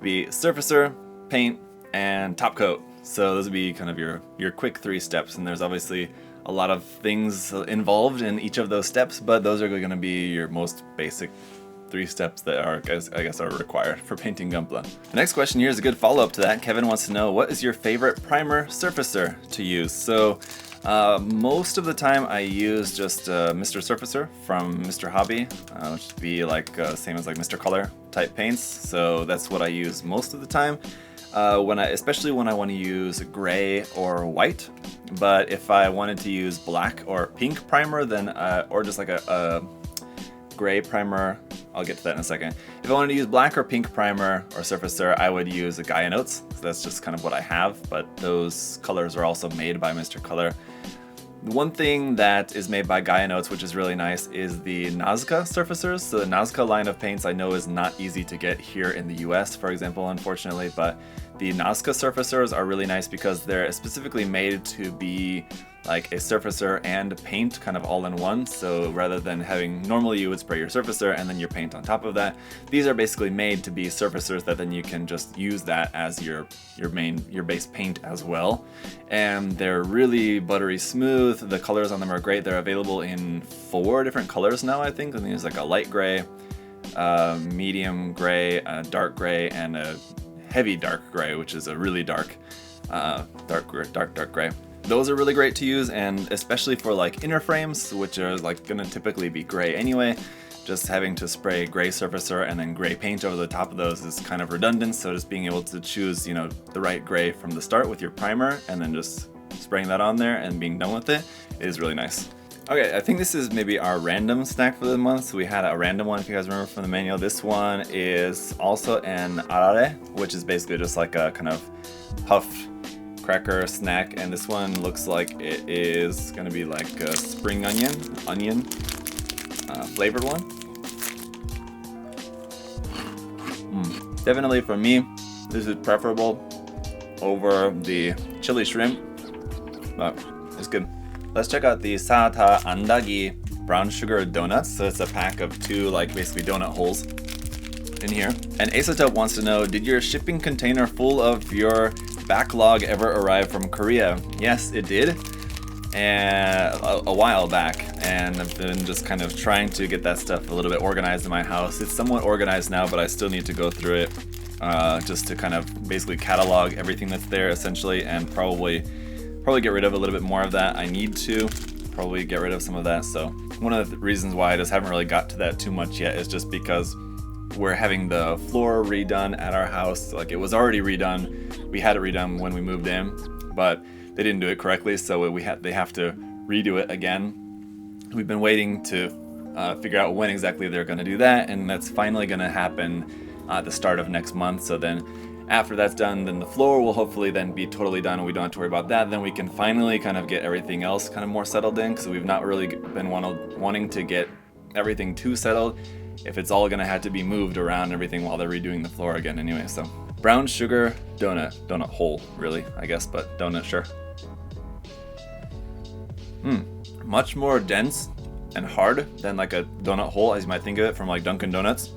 the surfacer, paint, and top coat. So those would be kind of your quick 3 steps, and there's obviously a lot of things involved in each of those steps, but those are going to be your most basic 3 steps that are, I guess, are required for painting Gunpla. The next question here is a good follow-up to that. Kevin wants to know, what is your favorite primer surfacer to use? So most of the time I use just Mr. Surfacer from Mr. Hobby, which would be like same as like Mr. Color type paints. So that's what I use most of the time. Especially when I want to use gray or white. But if I wanted to use black or pink primer, then or just like a gray primer, I'll get to that in a second. If I wanted to use black or pink primer or surfacer, I would use a Gaia Notes. So that's just kind of what I have, but those colors are also made by Mr. Color. The one thing that is made by Gaia Notes, which is really nice, is the Nazca surfacers. So the Nazca line of paints I know is not easy to get here in the US, for example, unfortunately, but the Nazca surfacers are really nice because they're specifically made to be like a surfacer and paint kind of all in one. So rather than having, normally you would spray your surfacer and then your paint on top of that, these are basically made to be surfacers that then you can just use that as your base paint as well. And they're really buttery smooth. The colors on them are great. They're available in 4 different colors now, I think. I think there's like a light gray, medium gray, dark gray, and a heavy dark gray, which is a really dark gray. Those are really great to use, and especially for like inner frames, which are like gonna typically be gray anyway. Just having to spray gray surfacer and then gray paint over the top of those is kind of redundant. So just being able to choose, the right gray from the start with your primer, and then just spraying that on there and being done with it is really nice. Okay, I think this is maybe our random snack for the month. So we had a random one, if you guys remember from the manual. This one is also an arare, which is basically just like a kind of puffed cracker snack, and this one looks like it is going to be like a spring onion flavored one. Definitely for me, this is preferable over the chili shrimp, but it's good. Let's check out the Sata Andagi brown sugar donuts. So it's a pack of 2 like basically donut holes in here. And Asotope wants to know, did your shipping container full of your backlog ever arrive from Korea? Yes, it did, and a while back, and I've been just kind of trying to get that stuff a little bit organized in my house. It's somewhat organized now, but I still need to go through it just to kind of basically catalog everything that's there essentially, and probably get rid of a little bit more of that. I need to probably get rid of some of that. So one of the reasons why I just haven't really got to that too much yet is just because we're having the floor redone at our house. Like, it was already redone. We had it redone when we moved in, but they didn't do it correctly, so they have to redo it again. We've been waiting to figure out when exactly they're going to do that, and that's finally going to happen at the start of next month. So then after that's done, then the floor will hopefully then be totally done and we don't have to worry about that. Then we can finally kind of get everything else kind of more settled in, because we've not really been wanting to get everything too settled if it's all gonna have to be moved around and everything while they're redoing the floor again anyway. So brown sugar donut hole, really, I guess, but donut, sure. Much more dense and hard than like a donut hole as you might think of it from like Dunkin' Donuts.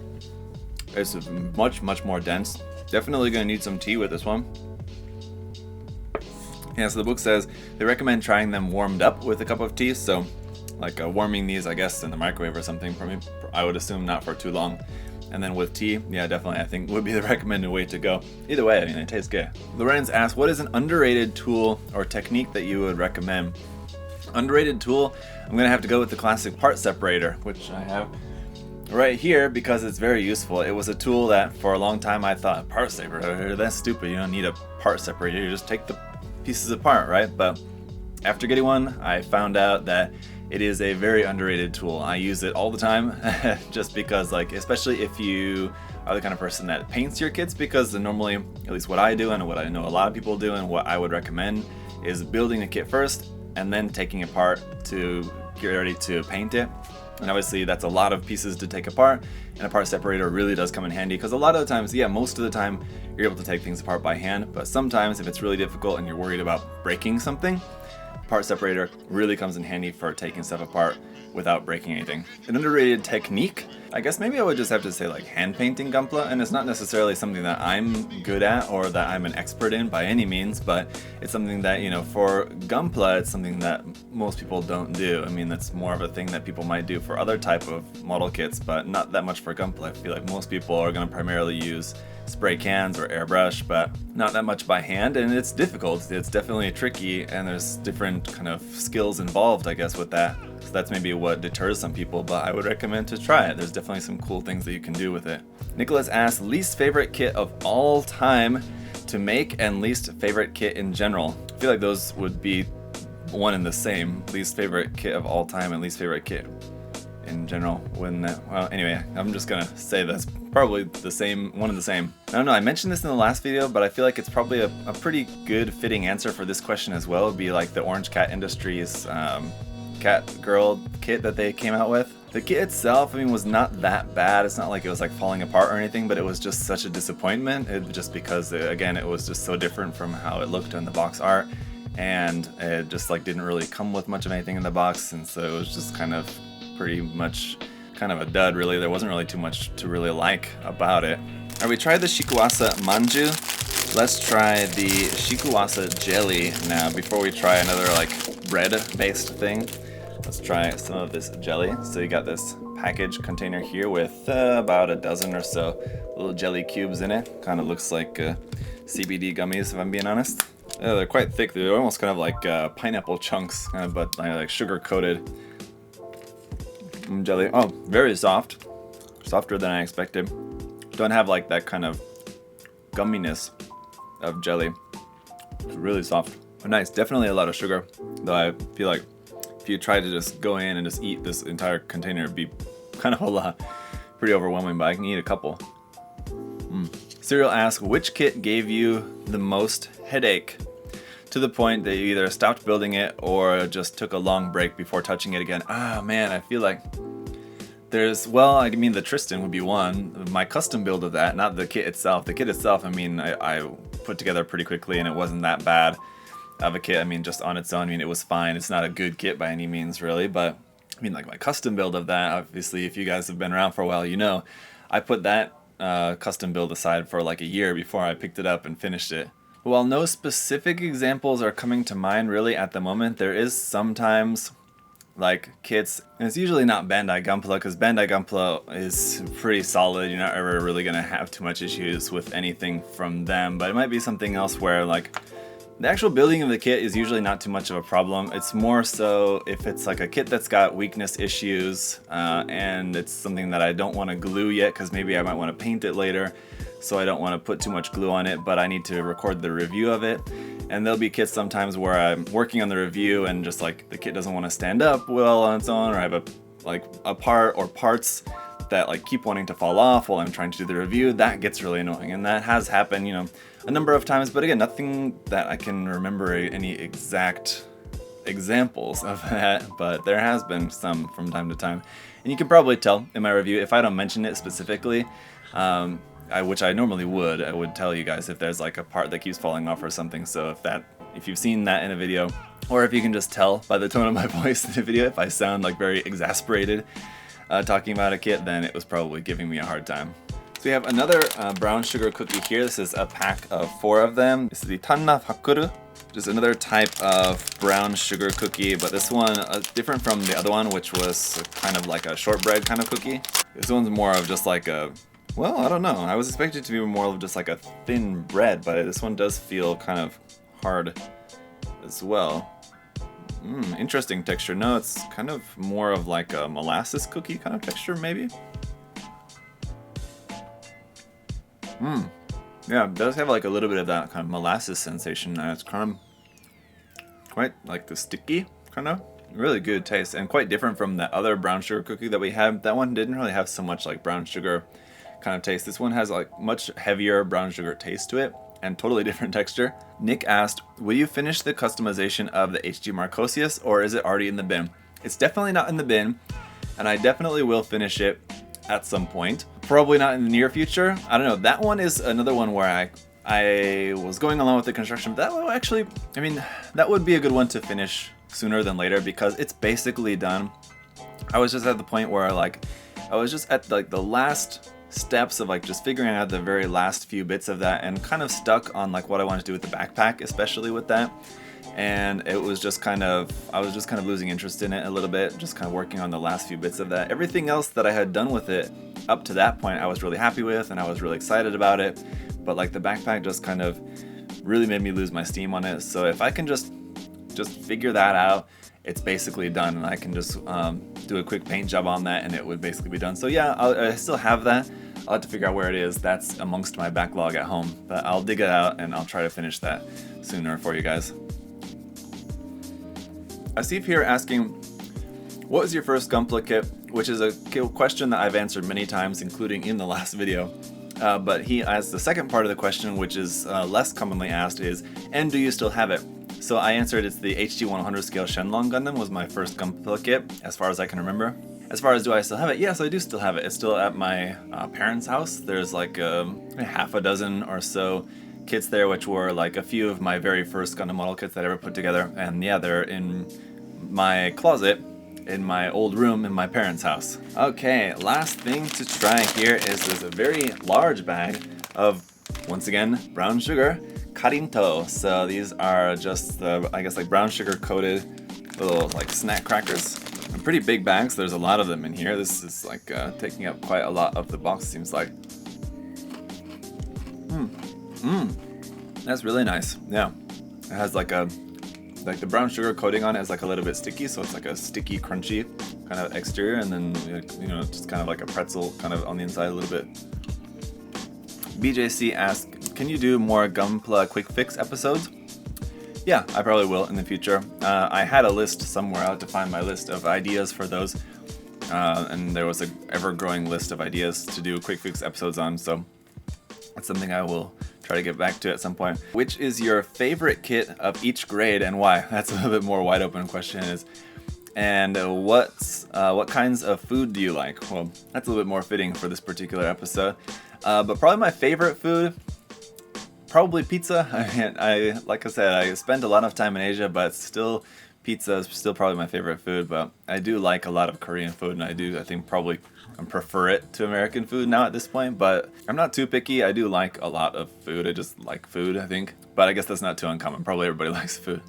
It's much more dense. Definitely gonna need some tea with this one. Yeah, so the book says they recommend trying them warmed up with a cup of tea, so like warming these, I guess, in the microwave or something, for me, I would assume not for too long. And then with tea, yeah, definitely, I think would be the recommended way to go. Either way, I mean, it tastes good. Lorenz asks, what is an underrated tool or technique that you would recommend? Underrated tool, I'm gonna have to go with the classic part separator, which I have right here, because it's very useful. It was a tool that for a long time I thought, part separator, that's stupid, you don't need a part separator, you just take the pieces apart, right? But after getting one, I found out that it is a very underrated tool. I use it all the time just because, like, especially if you are the kind of person that paints your kits, because normally, at least what I do and what I know a lot of people do and what I would recommend is building a kit first and then taking it apart to get ready to paint it. And obviously that's a lot of pieces to take apart, and a part separator really does come in handy, because a lot of the times, yeah, most of the time you're able to take things apart by hand, but sometimes if it's really difficult and you're worried about breaking something, part separator really comes in handy for taking stuff apart without breaking anything. An underrated technique, I guess maybe I would just have to say, like, hand painting Gunpla, and it's not necessarily something that I'm good at or that I'm an expert in by any means, but it's something that, you know, for Gunpla, it's something that most people don't do. I mean, that's more of a thing that people might do for other type of model kits, but not that much for Gunpla. I feel like most people are going to primarily use spray cans or airbrush, but not that much by hand, and it's difficult. It's definitely tricky, and there's different kind of skills involved, I guess, with that. So that's maybe what deters some people, but I would recommend to try it. There's definitely some cool things that you can do with it. Nicholas asks, least favorite kit of all time to make and least favorite kit in general. I feel like those would be one and the same. Least favorite kit of all time and least favorite kit in general. Well, anyway, I'm just gonna say that's probably the same, one and the same. I don't know, I mentioned this in the last video, but I feel like it's probably a pretty good fitting answer for this question as well. It would be like the Orange Cat Industries cat girl kit that they came out with. The kit itself, I mean, was not that bad. It's not like it was like falling apart or anything, but it was just such a disappointment. Just because, again, it was just so different from how it looked in the box art, and it just like didn't really come with much of anything in the box, and so it was just kind of pretty much kind of a dud, really. There wasn't really too much to really like about it. Alright, we tried the Shikuwasa manju. Let's try the Shikuwasa jelly now before we try another like bread-based thing. Let's try some of this jelly. So you got this package container here with about a dozen or so little jelly cubes in it. Kind of looks like CBD gummies, if I'm being honest. They're quite thick. They're almost kind of like pineapple chunks, but like sugar-coated jelly. Oh, very soft. Softer than I expected. Don't have like that kind of gumminess of jelly. It's really soft. But nice. Definitely a lot of sugar, though I feel like if you try to just go in and just eat this entire container, it'd be kind of a lot. Pretty overwhelming, but I can eat a couple. Serial asks, which kit gave you the most headache? To the point that you either stopped building it or just took a long break before touching it again. Ah, man, I feel like there's, well, I mean, the Tristan would be one. My custom build of that, not the kit itself. The kit itself, I mean, I put together pretty quickly, and it wasn't that bad of a kit. I mean, just on its own, I mean, it was fine. It's not a good kit by any means, really, but I mean, like my custom build of that, obviously, if you guys have been around for a while, you know, I put that custom build aside for like a year before I picked it up and finished it. While no specific examples are coming to mind really at the moment, there is sometimes like kits, and it's usually not Bandai Gunpla, because Bandai Gunpla is pretty solid. You're not ever really going to have too much issues with anything from them, but it might be something else where like the actual building of the kit is usually not too much of a problem. It's more so if it's like a kit that's got weakness issues and it's something that I don't want to glue yet, because maybe I might want to paint it later, so I don't want to put too much glue on it, but I need to record the review of it. And there'll be kits sometimes where I'm working on the review and just like the kit doesn't want to stand up well on its own, or I have a part or parts that like keep wanting to fall off while I'm trying to do the review. That gets really annoying, and that has happened, you know, a number of times, but again, nothing that I can remember any exact examples of that, but there has been some from time to time. And you can probably tell in my review, if I don't mention it specifically, which I normally would, I would tell you guys if there's like a part that keeps falling off or something. So if you've seen that in a video, or if you can just tell by the tone of my voice in the video, if I sound like very exasperated talking about a kit, then it was probably giving me a hard time. So we have another brown sugar cookie here. This is a pack of 4 of them. This is the Tanna Fakuru, which is another type of brown sugar cookie, but this one is different from the other one, which was kind of like a shortbread kind of cookie. This one's more of just like a, well, I don't know. I was expecting it to be more of just like a thin bread, but this one does feel kind of hard as well. Interesting texture. No, it's kind of more of like a molasses cookie kind of texture, maybe. Yeah, it does have like a little bit of that kind of molasses sensation. It's kind of quite like the sticky kind of. Really good taste and quite different from the other brown sugar cookie that we had. That one didn't really have so much like brown sugar kind of taste. This one has like much heavier brown sugar taste to it and totally different texture. Nick asked, will you finish the customization of the HG Marcosius or is it already in the bin? It's definitely not in the bin and I definitely will finish it at some point. Probably not in the near future. I don't know. That one is another one where I was going along with the construction. But that one actually, I mean, that would be a good one to finish sooner than later because it's basically done. I was just at the point where like I was just at like the last steps of like just figuring out the very last few bits of that and kind of stuck on like what I wanted to do with the backpack, especially with that. And it was just kind of, I was just kind of losing interest in it a little bit, just kind of working on the last few bits of that. Everything else that I had done with it up to that point I was really happy with and I was really excited about it, but like the backpack just kind of really made me lose my steam on it. So if I can just figure that out, it's basically done and I can just do a quick paint job on that and it would basically be done. So yeah, I still have that. I'll have to figure out where it is. That's amongst my backlog at home, but I'll dig it out and I'll try to finish that sooner for you guys. I see here asking, what was your first Gunpla kit? Which is a question that I've answered many times, including in the last video. But he asked the second part of the question, which is less commonly asked, is, and do you still have it? So I answered it's the HG 100 scale Shenlong Gundam was my first Gunpla kit, as far as I can remember. As far as do I still have it? Yes, I do still have it. It's still at my parents' house. There's like half a dozen or so kits there, which were like a few of my very first Gundam model kits that I ever put together. And yeah, they're in my closet in my old room in my parents' house. Okay, last thing to try here is there's a very large bag of, once again, brown sugar, karinto. So these are just, I guess, like brown sugar coated little like snack crackers. And pretty big bags, there's a lot of them in here. This is like taking up quite a lot of the box, seems like. That's really nice. Yeah, it has like the brown sugar coating on it is like a little bit sticky, so it's like a sticky, crunchy kind of exterior, and then just kind of like a pretzel kind of on the inside a little bit. BJC asked, can you do more Gunpla quick fix episodes? Yeah, I probably will in the future. I had a list somewhere. I had to find my list of ideas for those, and there was an ever-growing list of ideas to do quick fix episodes on, so that's something I will try to get back to at some point. Which is your favorite kit of each grade and why? That's a little bit more wide open question is. And what kinds of food do you like? Well, that's a little bit more fitting for this particular episode. But probably my favorite food, probably pizza. I like I said, I spent a lot of time in Asia, but still pizza is still probably my favorite food. But I do like a lot of Korean food, and I think probably prefer it to American food now at this point, but I'm not too picky. I do like a lot of food. I just like food, I think. But I guess that's not too uncommon. Probably everybody likes food.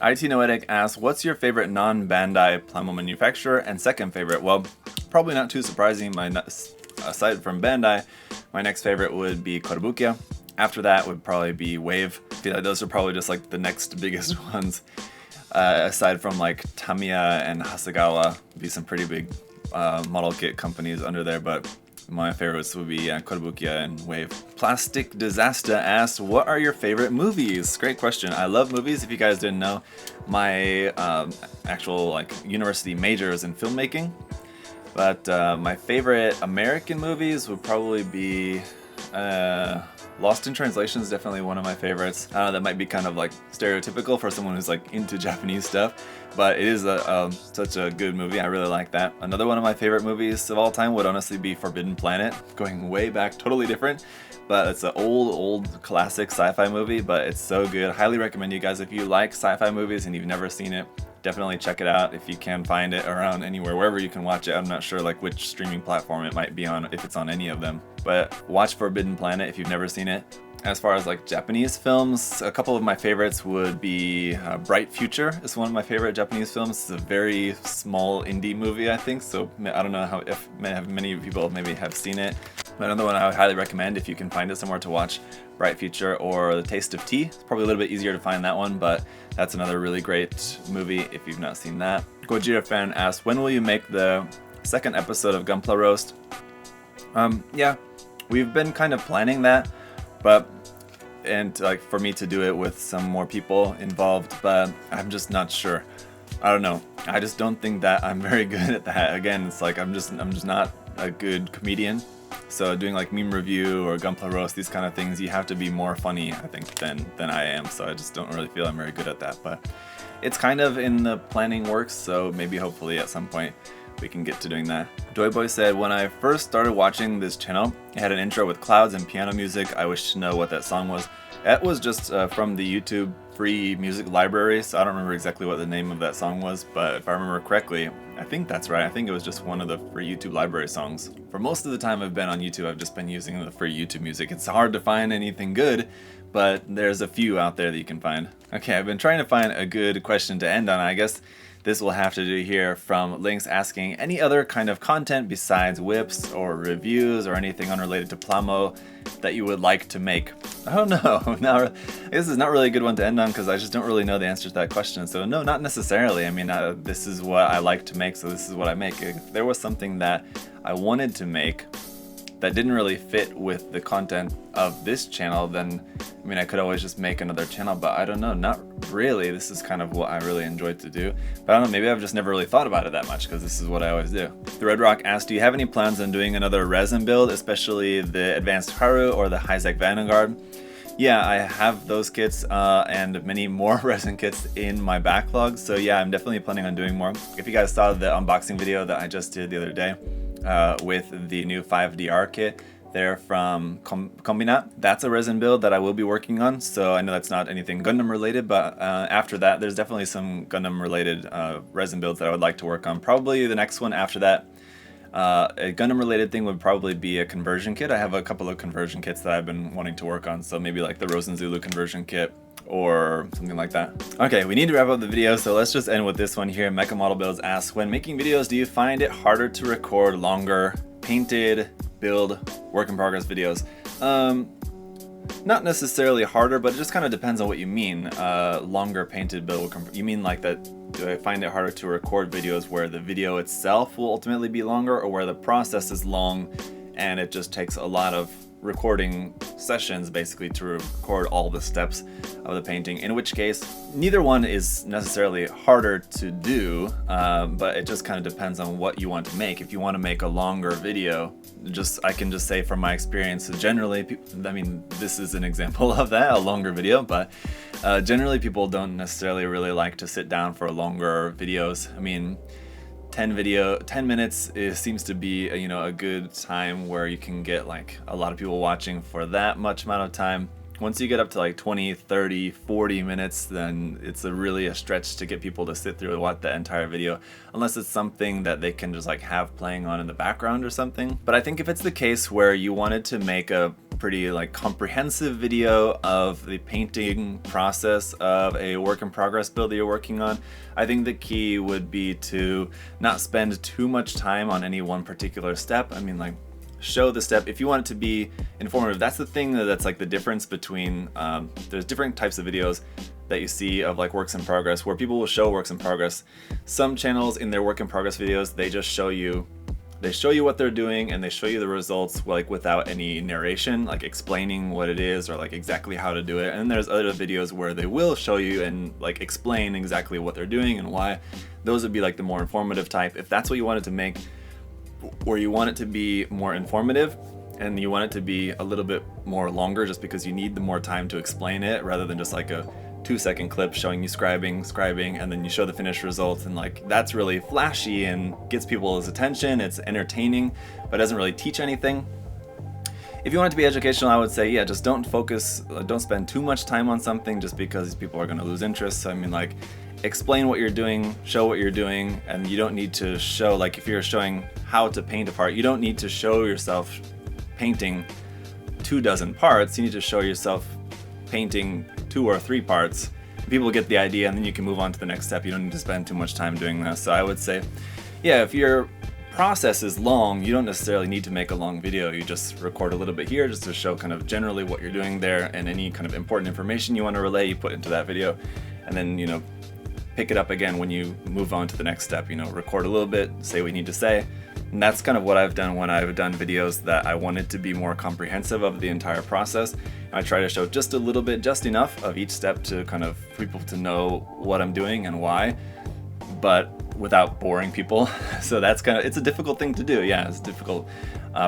IT Noetic asks, what's your favorite non-Bandai Plamo manufacturer and second favorite? Well, probably not too surprising. Aside from Bandai, my next favorite would be Kotobukiya. After that would probably be Wave. I feel like those are probably just like the next biggest ones. Aside from like Tamiya and Hasegawa, be some pretty big model kit companies under there, but my favorites would be Kotobukiya and Wave. Plastic Disaster asks, what are your favorite movies? Great question. I love movies. If you guys didn't know, my actual like university major is in filmmaking, but my favorite American movies would probably be Lost in Translation is definitely one of my favorites. That might be kind of like stereotypical for someone who's like into Japanese stuff, but it is such a good movie. I really like that. Another one of my favorite movies of all time would honestly be Forbidden Planet, going way back, totally different, but it's an old classic sci-fi movie, but it's so good. Highly recommend you guys, if you like sci-fi movies and you've never seen it, definitely check it out if you can find it around anywhere, wherever you can watch it. I'm not sure like which streaming platform it might be on, if it's on any of them. But watch Forbidden Planet if you've never seen it. As far as like Japanese films, a couple of my favorites would be Bright Future is one of my favorite Japanese films. It's a very small indie movie, I think, so I don't know if many people maybe have seen it. But another one I would highly recommend if you can find it somewhere to watch, Bright Future or The Taste of Tea. It's probably a little bit easier to find that one, but that's another really great movie if you've not seen that. Gojira Fan asks, when will you make the second episode of Gunpla Roast? Yeah, We've been kind of planning that, and like for me to do it with some more people involved, but I'm just not sure. I don't know. I just don't think that I'm very good at that. Again, it's like I'm just not a good comedian. So doing like meme review or Gunpla roast, these kind of things, you have to be more funny, I think, than I am. So I just don't really feel I'm very good at that. But it's kind of in the planning works, so maybe hopefully at some point we can get to doing that. Doyboy said, when I first started watching this channel, it had an intro with clouds and piano music. I wish to know what that song was. That was just from the YouTube free music library, so I don't remember exactly what the name of that song was, but if I remember correctly, I think that's right. I think it was just one of the free YouTube library songs. For most of the time I've been on YouTube, I've just been using the free YouTube music. It's hard to find anything good, but there's a few out there that you can find. Okay, I've been trying to find a good question to end on. I guess this will have to do here from Links asking any other kind of content besides whips or reviews or anything unrelated to Plamo that you would like to make. I don't know. Now, this is not really a good one to end on because I just don't really know the answer to that question. So no, not necessarily. I mean, this is what I like to make, so this is what I make. If there was something that I wanted to make that didn't really fit with the content of this channel, then I mean I could always just make another channel, but I don't know, not really. This is kind of what I really enjoy to do, but I don't know, maybe I've just never really thought about it that much because this is what I always do. The Red Rock asked, do you have any plans on doing another resin build, especially the Advanced Haru or the High-Sec Vanguard? Yeah, I have those kits and many more resin kits in my backlog, so yeah, I'm definitely planning on doing more. If you guys saw the unboxing video that I just did the other day, with the new 5DR kit there from Combinat. That's a resin build that I will be working on, so I know that's not anything Gundam related, but after that there's definitely some Gundam related resin builds that I would like to work on. Probably the next one after that, a Gundam related thing would probably be a conversion kit. I have a couple of conversion kits that I've been wanting to work on, so maybe like the Rosen Zulu conversion kit or something like that. Okay, we need to wrap up the video, so let's just end with this one here. Mecha Model Builds asks, when making videos, do you find it harder to record longer painted build work in progress videos? Not necessarily harder, but it just kind of depends on what you mean. Longer painted build, you mean like that, do I find it harder to record videos where the video itself will ultimately be longer, or where the process is long and it just takes a lot of recording sessions basically to record all the steps of the painting, in which case neither one is necessarily harder to do, but it just kind of depends on what you want to make. If you want to make a longer video, I can just say from my experience, generally, I mean, this is an example of that, a longer video, but generally people don't necessarily really like to sit down for longer videos. I mean, 10 minutes seems to be a good time where you can get like a lot of people watching for that much amount of time. Once you get up to like 20, 30, 40 minutes, then it's really a stretch to get people to sit through and watch the entire video, unless it's something that they can just like have playing on in the background or something. But I think if it's the case where you wanted to make a pretty like comprehensive video of the painting process of a work in progress build that you're working on, I think the key would be to not spend too much time on any one particular step. I mean, like, show the step if you want it to be informative. That's the thing that's like the difference between there's different types of videos that you see of like works in progress where people will show works in progress. Some channels in their work in progress videos, they just show you what they're doing and they show you the results like without any narration, like explaining what it is or like exactly how to do it. And there's other videos where they will show you and like explain exactly what they're doing and why. Those would be like the more informative type. If that's what you wanted to make, or you want it to be more informative and you want it to be a little bit more longer just because you need the more time to explain it rather than just like a 2-second clip showing you scribing, and then you show the finished results, and like that's really flashy and gets people's attention, it's entertaining, but doesn't really teach anything. If you want it to be educational, I would say, yeah, just don't spend too much time on something just because people are going to lose interest. So I mean, like, explain what you're doing, show what you're doing, and you don't need to show, like if you're showing how to paint a part, you don't need to show yourself painting 24 parts, you need to show yourself painting 2 or 3 parts. People get the idea and then you can move on to the next step. You don't need to spend too much time doing that. So I would say, yeah, if your process is long, you don't necessarily need to make a long video. You just record a little bit here just to show kind of generally what you're doing there, and any kind of important information you want to relay, you put into that video, and then, pick it up again when you move on to the next step. Record a little bit, say what you need to say, And that's kind of what I've done when I've done videos that I wanted to be more comprehensive of the entire process. I try to show just a little bit, just enough of each step to kind of for people to know what I'm doing and why, but without boring people. So that's kind of, it's a difficult thing to do. Yeah, it's a difficult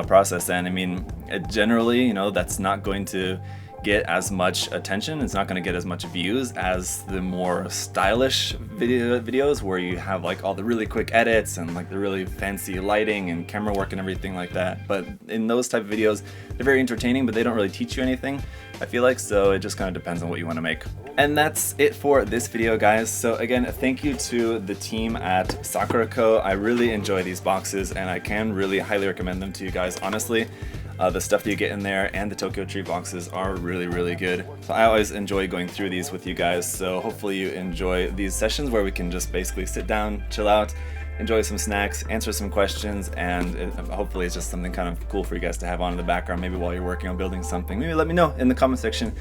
process. And I mean, generally, you know, that's not going to get as much attention. It's not going to get as much views as the more stylish videos where you have like all the really quick edits and like the really fancy lighting and camera work and everything like that. But in those type of videos, they're very entertaining, but they don't really teach you anything, I feel like. So it just kind of depends on what you want to make. And that's it for this video, guys. So again, thank you to the team at Sakuraco. I really enjoy these boxes and I can really highly recommend them to you guys, honestly. The stuff that you get in there and the Tokyo Tree boxes are really, really good. So I always enjoy going through these with you guys, so hopefully you enjoy these sessions where we can just basically sit down, chill out, enjoy some snacks, answer some questions, and hopefully it's just something kind of cool for you guys to have on in the background, maybe while you're working on building something. Maybe let me know in the comment section,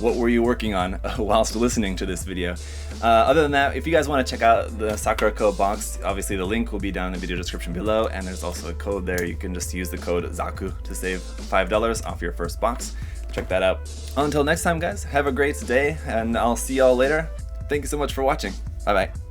what were you working on whilst listening to this video. Other than that, if you guys want to check out the Sakuraco box, obviously the link will be down in the video description below, and there's also a code there. You can just use the code ZAKU to save $5 off your first box. Check that out. Until next time, guys, have a great day, and I'll see y'all later. Thank you so much for watching. Bye bye.